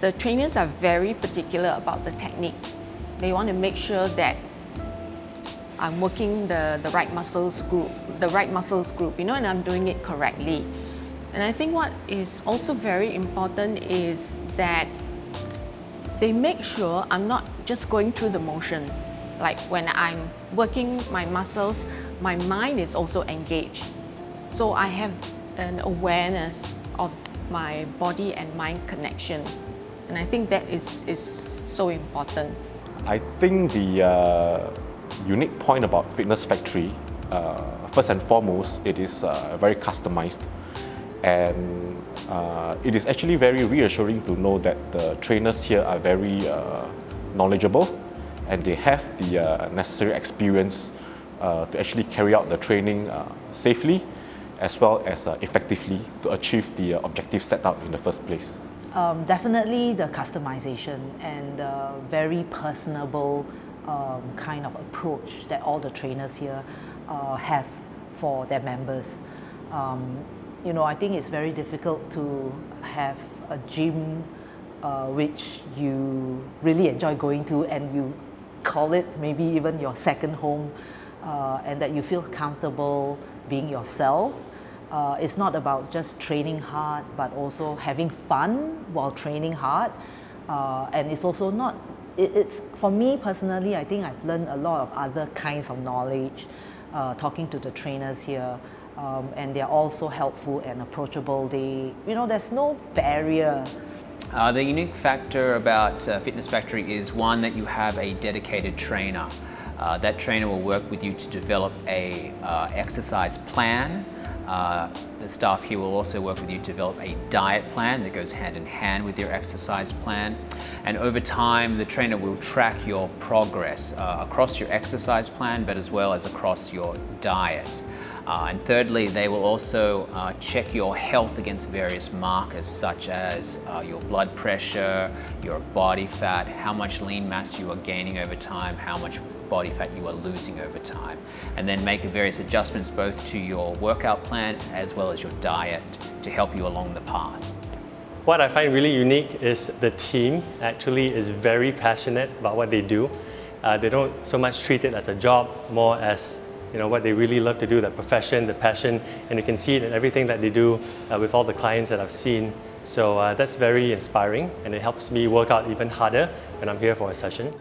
the trainers are very particular about the technique. They want to make sure that I'm working the right muscles group, and I'm doing it correctly. And I think what is also very important is that they make sure I'm not just going through the motion. Like when I'm working my muscles, my mind is also engaged. So I have an awareness of my body and mind connection. And I think that is so important. I think the unique point about Fitness Factory, first and foremost, it is very customized. And it is actually very reassuring to know that the trainers here are very knowledgeable and they have the necessary experience to actually carry out the training safely as well as effectively to achieve the objective set out in the first place. Definitely the customization and the very personable kind of approach that all the trainers here have for their members. You know, I think it's very difficult to have a gym which you really enjoy going to and you call it maybe even your second home and that you feel comfortable being yourself. It's not about just training hard but also having fun while training hard, and it's also not, it's for me personally, I think I've learned a lot of other kinds of knowledge talking to the trainers here. And they're also helpful and approachable. There's no barrier. The unique factor about Fitness Factory is one that you have a dedicated trainer. That trainer will work with you to develop a exercise plan. The staff here will also work with you to develop a diet plan that goes hand in hand with your exercise plan. And over time, the trainer will track your progress across your exercise plan, but as well as across your diet. And thirdly, they will also check your health against various markers such as your blood pressure, your body fat, how much lean mass you are gaining over time, how much body fat you are losing over time, and then make various adjustments both to your workout plan as well as your diet to help you along the path. What I find really unique is the team actually is very passionate about what they do. They don't so much treat it as a job, more as what they really love to do, the profession, the passion, and you can see it in everything that they do with all the clients that I've seen. So that's very inspiring and it helps me work out even harder when I'm here for a session.